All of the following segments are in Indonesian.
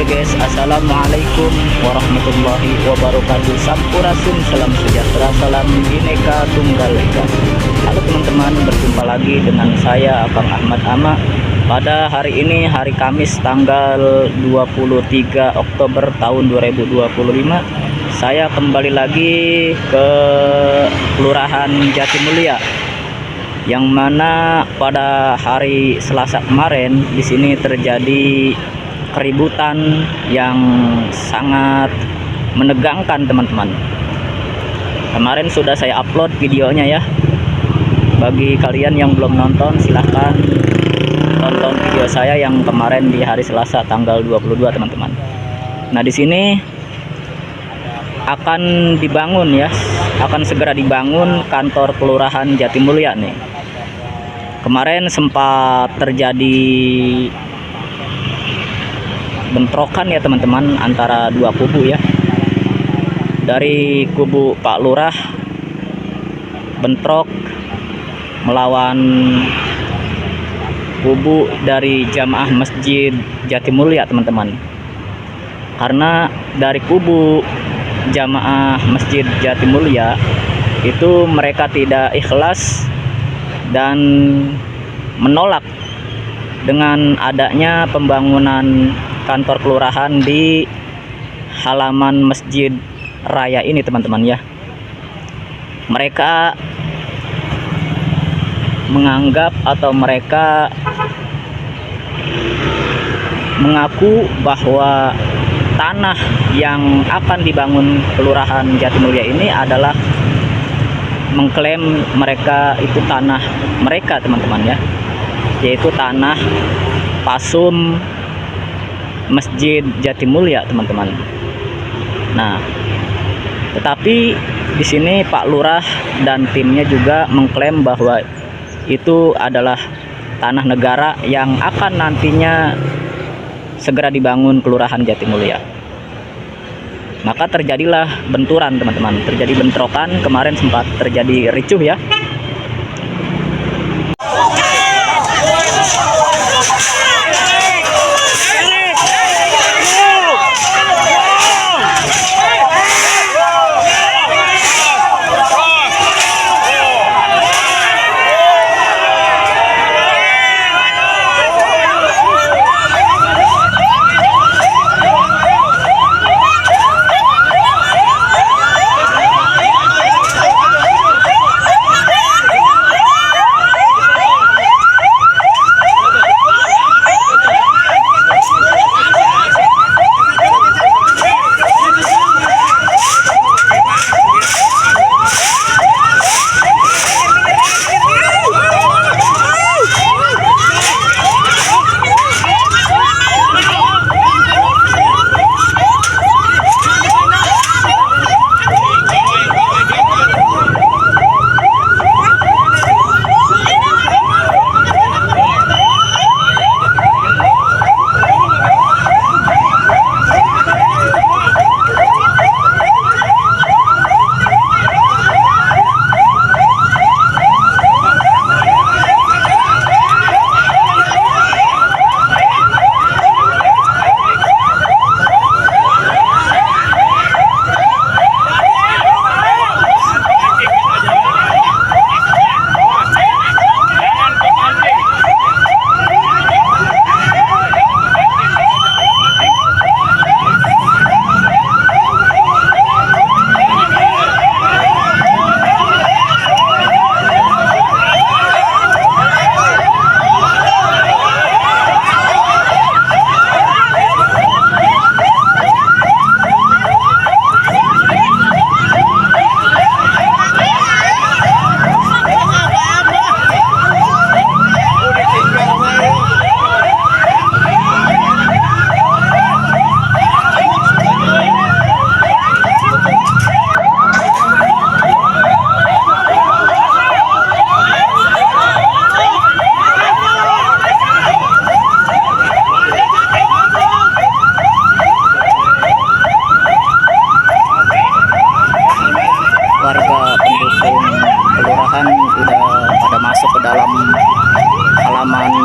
Oke guys, assalamualaikum warahmatullahi wabarakatuh. Sampurasun, salam sejahtera, salam Bhinneka Tunggal Ika. Halo teman-teman, berjumpa lagi dengan saya Akang Ahmad Ama. Pada hari ini, hari Kamis tanggal 23 Oktober tahun 2025, saya kembali lagi ke Kelurahan Jatimulya, yang mana pada hari Selasa kemarin di sini terjadi keributan yang sangat menegangkan teman-teman. Kemarin sudah saya upload videonya ya. Bagi kalian yang belum nonton, silahkan tonton video saya yang kemarin di hari Selasa tanggal 22 teman-teman. Nah, di sini akan dibangun ya, akan segera dibangun kantor Kelurahan Jatimulya nih. Kemarin sempat terjadi bentrokan ya teman-teman antara dua kubu ya. Dari kubu Pak Lurah bentrok melawan kubu dari jamaah Masjid Jatimulya teman-teman. Karena dari kubu jamaah Masjid Jatimulya itu mereka tidak ikhlas dan menolak dengan adanya pembangunan kantor kelurahan di halaman masjid raya ini teman-teman ya. Mereka menganggap atau mereka mengaku bahwa tanah yang akan dibangun Kelurahan Jatimulya ini adalah mengklaim mereka itu tanah mereka teman-teman ya, yaitu tanah Pasum Masjid Jatimulya teman-teman. Nah, tetapi di sini Pak Lurah dan timnya juga mengklaim bahwa itu adalah tanah negara yang akan nantinya segera dibangun Kelurahan Jatimulya. Maka terjadilah benturan teman-teman, terjadi bentrokan, kemarin sempat terjadi ricuh ya.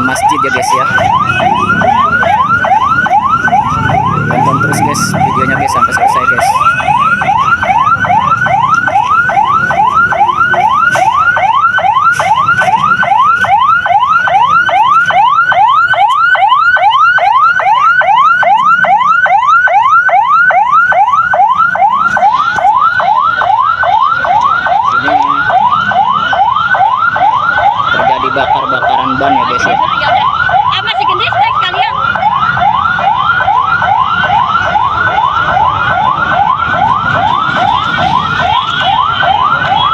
masjid ya guys ya. ban ya guys ya. Masih gendis deh sekalian.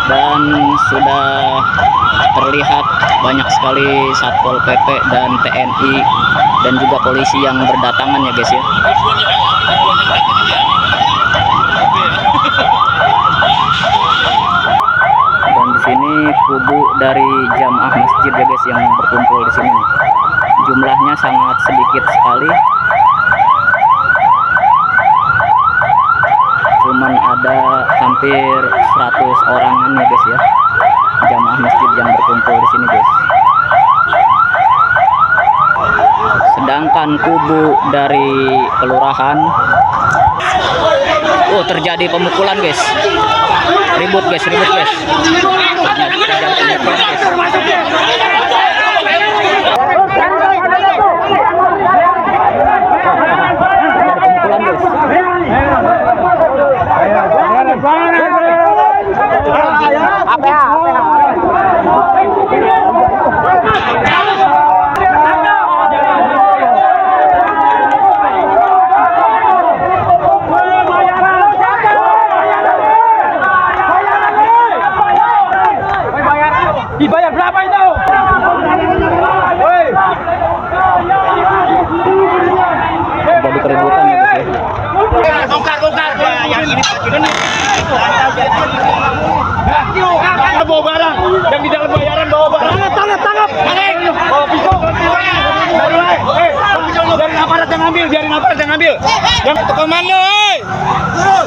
Dan sudah terlihat banyak sekali Satpol PP dan TNI dan juga polisi yang berdatangan ya guys ya. Dan di sini kubu dari jamaah masjid ya guys yang berkumpul di sini. Jumlahnya sangat sedikit sekali. Cuman ada hampir 100 orangan ya guys ya, jamaah masjid yang berkumpul di sini guys. Sedangkan kubu dari kelurahan, terjadi pemukulan guys, ribut guys, terjadi pemukulan guys. Dibayar berapa itu? Woi. Jadi keributan ya guys ya. Tukar yang ini bawa barang, yang di dalam bayaran bawa barang. Tangkap. Bawa pisau. Biarin aparat yang ngambil, Yang itu komando, turun.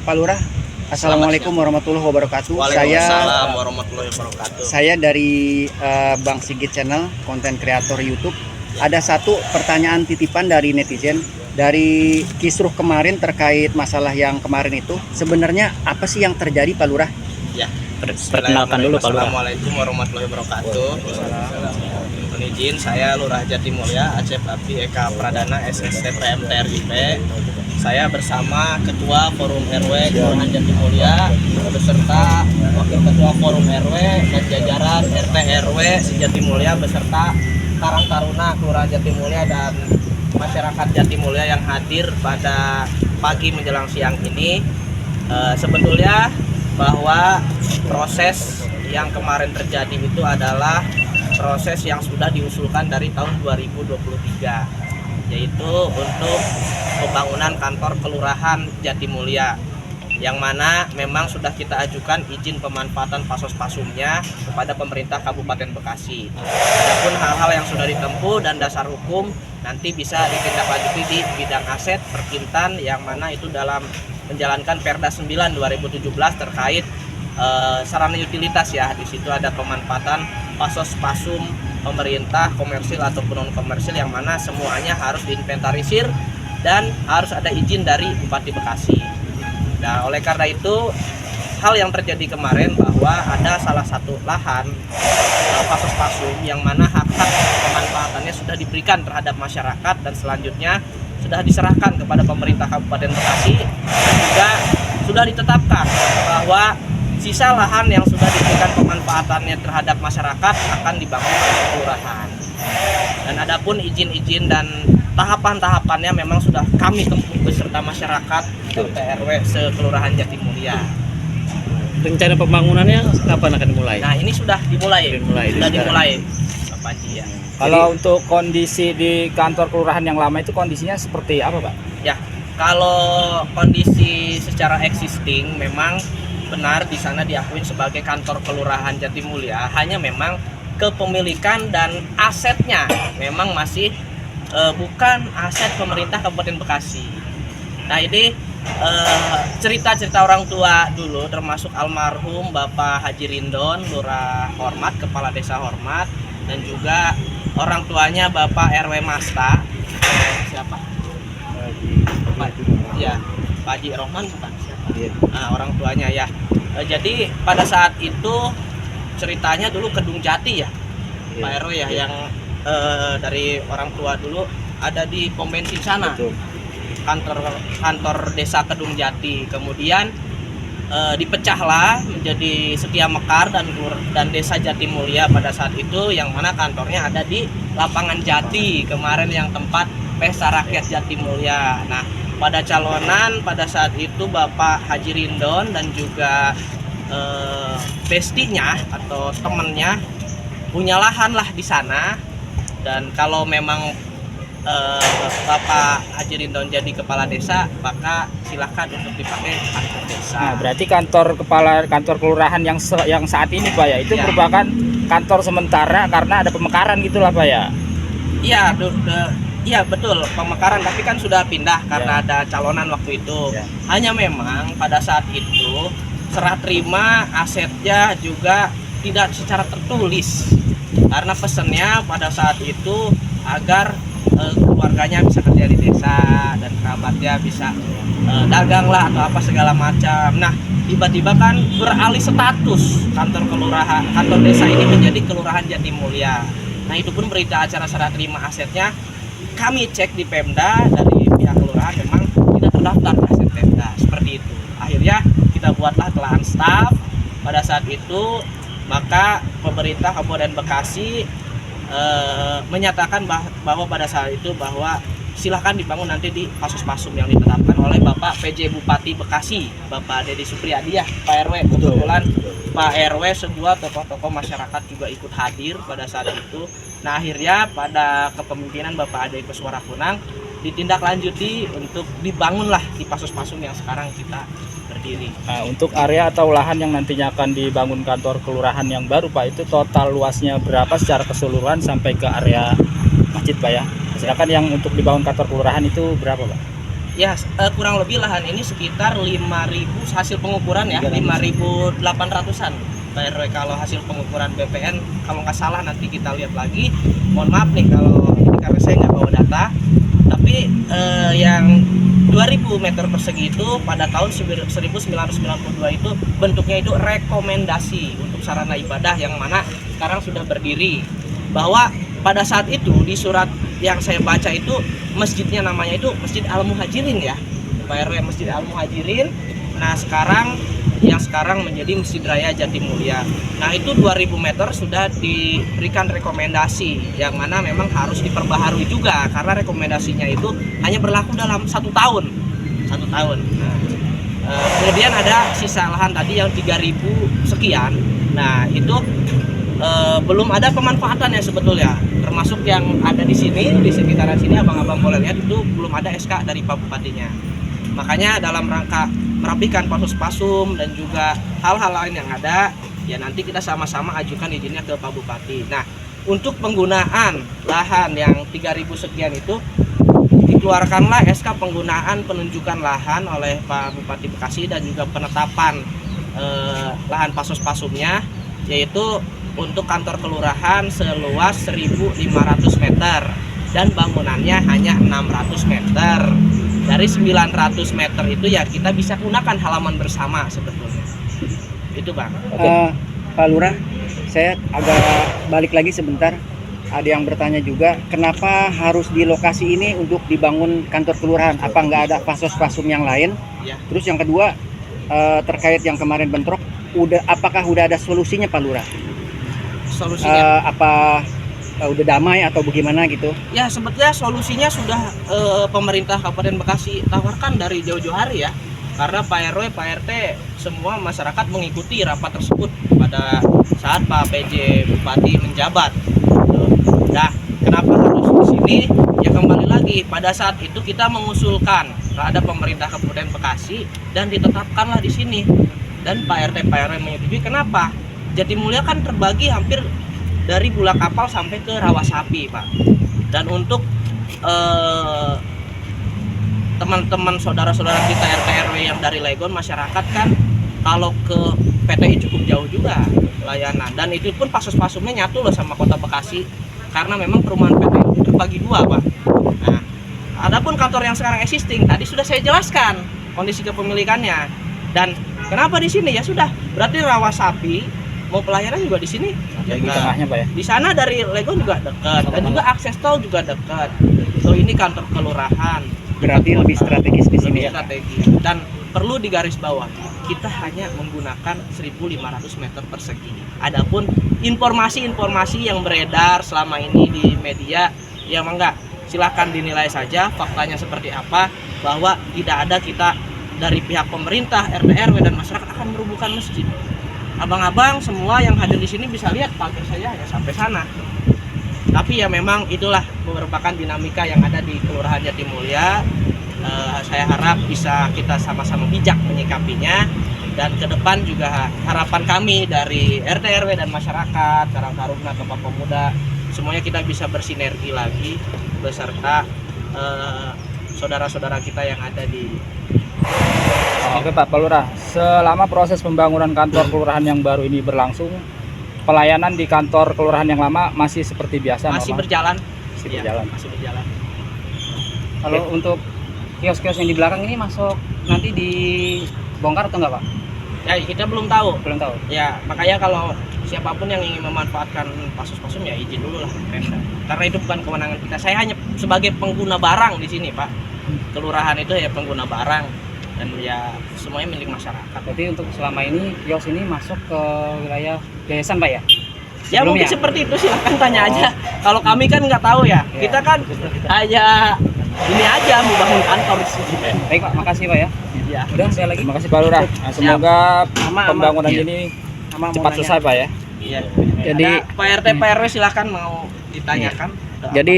Pak Lurah, Assalamualaikum warahmatullahi wabarakatuh. Waalaikumsalam warahmatullahi wabarakatuh. Saya dari Bang Sigit Channel, konten kreator YouTube. Ada satu pertanyaan titipan dari netizen dari kisruh kemarin terkait masalah yang kemarin itu. Sebenarnya apa sih yang terjadi, Pak Lurah? Ya, Perkenalkan dulu Pak Lurah. Assalamualaikum warahmatullahi wabarakatuh. Mohon izin, saya Lurah Jatimulya Acep Abdi Eka Pradana SST PMTRIP. Saya bersama Ketua Forum RW Kelurahan Jatimulya beserta Wakil Ketua Forum RW dan jajaran RT RW Jatimulya beserta Karang Taruna Kelurahan Jatimulya dan masyarakat Jatimulya yang hadir pada pagi menjelang siang ini. Sebetulnya bahwa proses yang kemarin terjadi itu adalah proses yang sudah diusulkan dari tahun 2023, yaitu untuk pembangunan kantor kelurahan Jatimulya, yang mana memang sudah kita ajukan izin pemanfaatan pasos-pasumnya kepada pemerintah Kabupaten Bekasi. Adapun hal-hal yang sudah ditempuh dan dasar hukum nanti bisa ditindaklanjuti di bidang aset Perkintan, yang mana itu dalam menjalankan Perda 9 2017 terkait sarana utilitas ya. Di situ ada pemanfaatan pasos-pasum pemerintah komersil ataupun non komersil, yang mana semuanya harus diinventarisir dan harus ada izin dari Bupati Bekasi. Nah, oleh karena itu hal yang terjadi kemarin bahwa ada salah satu lahan pasos-pasum yang mana hak-hak pemanfaatannya sudah diberikan terhadap masyarakat dan selanjutnya sudah diserahkan kepada pemerintah Kabupaten Bekasi, dan juga sudah ditetapkan bahwa sisa lahan yang sudah diberikan pemanfaatannya terhadap masyarakat akan dibangun oleh kelurahan. Dan adapun izin-izin dan tahapan-tahapannya memang sudah kami tempuh beserta masyarakat RT/RW sekelurahan Jatimulya. Rencana pembangunannya kapan akan dimulai? Nah, ini sudah dimulai. Sudah dimulai, Pak Panji ya. Kalau untuk kondisi di kantor kelurahan yang lama itu kondisinya seperti apa, Pak? Ya, kalau kondisi secara existing memang benar di sana diakui sebagai kantor kelurahan Jatimulya, hanya memang kepemilikan dan asetnya memang masih bukan aset pemerintah Kabupaten Bekasi. Nah, ini cerita-cerita orang tua dulu, termasuk almarhum Bapak Haji Rindon, Lurah Hormat, Kepala Desa Hormat, dan juga orang tuanya Bapak RW Masta, siapa? Ya, Pak Haji Rohman bukan? Nah, orang tuanya ya. Jadi pada saat itu ceritanya dulu Kedung Jati ya, Pak RW ya, yang dari orang tua dulu ada di pom bensin sana. kantor desa Kedung Jati. Kemudian dipecahlah menjadi Setia Mekar dan desa Jatimulya pada saat itu, yang mana kantornya ada di lapangan Jati kemarin yang tempat pesta rakyat Jatimulya. Nah, pada calonan pada saat itu Bapak Haji Rindon dan juga bestinya atau temennya punya lahan lah di sana, dan kalau memang Bapak Haji Rindon jadi kepala desa, maka silahkan untuk dipakai kantor desa. Nah, berarti kantor kelurahan yang saat ini Pak ya, itu Ya. merupakan kantor sementara karena ada pemekaran gitulah Pak ya. Iya, iya betul, pemekaran, tapi kan sudah pindah karena Ya. ada calonan waktu itu. Ya. Hanya memang pada saat itu serah terima asetnya juga tidak secara tertulis, karena pesannya pada saat itu agar keluarganya bisa kerja di desa dan kerabatnya bisa dagang lah atau apa segala macam. Nah, tiba-tiba kan beralih status kantor desa ini menjadi Kelurahan Jatimulya. Nah, itu pun berita acara serah terima asetnya kami cek di Pemda, dari pihak kelurahan memang tidak terdaftar aset Pemda, seperti itu. Akhirnya kita buatlah telahan staf. Pada saat itu maka pemerintah Kabupaten Bekasi menyatakan bahwa pada saat itu bahwa silahkan dibangun nanti di pasus-pasum yang ditetapkan oleh Bapak PJ Bupati Bekasi, Bapak Dedi Supriyadi ya, Pak RW. Kebetulan Pak RW sebuah tokoh-tokoh masyarakat juga ikut hadir pada saat itu. Nah, akhirnya pada kepemimpinan Bapak Ade Kuswarakunang ditindaklanjuti untuk dibangunlah di pasus-pasum yang sekarang kita berdiri. Nah, untuk area atau lahan yang nantinya akan dibangun kantor kelurahan yang baru Pak, itu total luasnya berapa secara keseluruhan sampai ke area masjid Pak ya? Sedangkan yang untuk dibangun kantor kelurahan itu berapa Pak? Ya, kurang lebih lahan ini sekitar 5.000 hasil pengukuran ya, 5.800-an Pak RW kalau hasil pengukuran BPN, kalau nggak salah nanti kita lihat lagi. Mohon maaf nih kalau ini karena saya nggak bawa data, tapi yang 2000 meter persegi itu pada tahun 1992 itu bentuknya itu rekomendasi untuk sarana ibadah, yang mana sekarang sudah berdiri. Bahwa pada saat itu di surat yang saya baca itu masjidnya namanya itu Masjid Al Muhajirin ya, Pak RW, Masjid Al Muhajirin. Nah, sekarang menjadi Masjid Raya Jatimulya. Nah, itu 2000 meter sudah diberikan rekomendasi, yang mana memang harus diperbaharui juga karena rekomendasinya itu hanya berlaku dalam 1 tahun. Nah, kemudian ada sisa lahan tadi yang 3000 sekian. Nah, itu belum ada pemanfaatannya sebetulnya, termasuk yang ada di sini, di sekitaran sini abang-abang boleh lihat, itu belum ada SK dari Pak Bupatinya. Makanya dalam rangka merapikan pasus-pasum dan juga hal-hal lain yang ada, ya nanti kita sama-sama ajukan izinnya ke Pak Bupati. Nah, untuk penggunaan lahan yang 3000 sekian itu dikeluarkanlah SK penggunaan penunjukan lahan oleh Pak Bupati Bekasi dan juga penetapan lahan pasus-pasumnya, yaitu untuk kantor kelurahan seluas 1.500 meter dan bangunannya hanya 600 meter. Dari 900 meter itu ya kita bisa gunakan halaman bersama sebetulnya. Itu Bang. Pak Lurah, saya agak balik lagi sebentar. Ada yang bertanya juga, kenapa harus di lokasi ini untuk dibangun kantor kelurahan? Apa nggak ada pasos-pasum yang lain? Ya. Terus yang kedua, terkait yang kemarin bentrok, apakah udah ada solusinya Pak Lurah? Solusinya Udah damai atau bagaimana gitu? ya sebetulnya solusinya sudah pemerintah Kabupaten Bekasi tawarkan dari jauh-jauh hari ya, karena Pak RW, Pak RT, semua masyarakat mengikuti rapat tersebut pada saat Pak PJ Bupati menjabat. Nah, kenapa harus di sini? Ya kembali lagi, pada saat itu kita mengusulkan kepada pemerintah Kabupaten Bekasi dan ditetapkanlah di sini. Dan Pak RT, Pak RW menyetujui. Kenapa? Jatimulya kan terbagi hampir dari Bulak Kapal sampai ke Rawasapi, Pak. Dan untuk teman-teman saudara-saudara kita RT RW yang dari Legon, masyarakat kan kalau ke PTI cukup jauh juga layanan, dan itu pun pasus-pasumnya nyatu loh sama Kota Bekasi karena memang perumahan PTI itu terbagi dua, Pak. Nah, adapun kantor yang sekarang existing tadi sudah saya jelaskan kondisi kepemilikannya, dan kenapa di sini ya sudah berarti Rawasapi mau pelayanan juga di sini. Di tengahnya Pak ya. Di sana dari Legon juga dekat dan juga akses tol juga dekat. So ini kantor kelurahan. Berarti lebih strategis di sini lebih ya. strategi. Dan perlu digarisbawahi, kita hanya menggunakan 1.500 meter persegi. Adapun informasi-informasi yang beredar selama ini di media, ya enggak, silahkan dinilai saja faktanya seperti apa, bahwa tidak ada kita dari pihak pemerintah, RT RW dan masyarakat akan merubuhkan masjid. Abang-abang semua yang hadir di sini bisa lihat pagar saya ya sampai sana. Tapi ya memang itulah merupakan dinamika yang ada di Kelurahan Jatimulya. Saya harap bisa kita sama-sama bijak menyikapinya, dan ke depan juga harapan kami dari RT RW dan masyarakat, Karang Taruna, Tokoh Pemuda, semuanya kita bisa bersinergi lagi beserta saudara-saudara kita yang ada di. Oke Pak Lurah, selama proses pembangunan kantor kelurahan yang baru ini berlangsung, pelayanan di kantor kelurahan yang lama masih seperti biasa? Masih normal? berjalan. Masih Iya, berjalan. masih berjalan. Kalau untuk kios-kios yang di belakang ini masuk nanti dibongkar atau enggak Pak? Ya kita belum tahu. Belum tahu. Ya makanya kalau siapapun yang ingin memanfaatkan pasus-pasum ya izin dulu lah Pemda. Karena itu bukan kewenangan kita. Saya hanya sebagai pengguna barang di sini Pak. Kelurahan itu ya pengguna barang, dan ya semuanya milik masyarakat. Berarti untuk selama ini kios ini masuk ke wilayah yayasan Pak ya? Ya mungkin Sebelumnya? seperti itu, silahkan tanya aja. Kalau kami kan nggak tahu ya. Ya. Kita kan hanya ini aja mau bangun kantor di sini. Baik Pak, makasih Pak ya. Ya. Udah saya lagi. Terima kasih Pak Lurah. Nah, semoga Sama, pembangunan iya. ini Sama mau cepat nanya. selesai Pak ya. Iya. Jadi Ada Pak RT Pak RW silahkan mau ditanyakan. jadi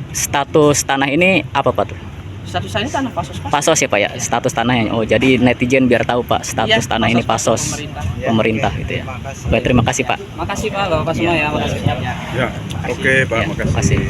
status tanah ini apa Pak tuh? Status saya ini tanah pasos. Pasos ya Pak ya, status tanahnya. Oh jadi netizen biar tahu Pak status Iya, tanah ini pasos pemerintah gitu ya. Baik, terima kasih Pak. Makasih Pak, Bapak semua ya. Makasih. Ya. Ya, oke Pak, Ya, makasih. makasih.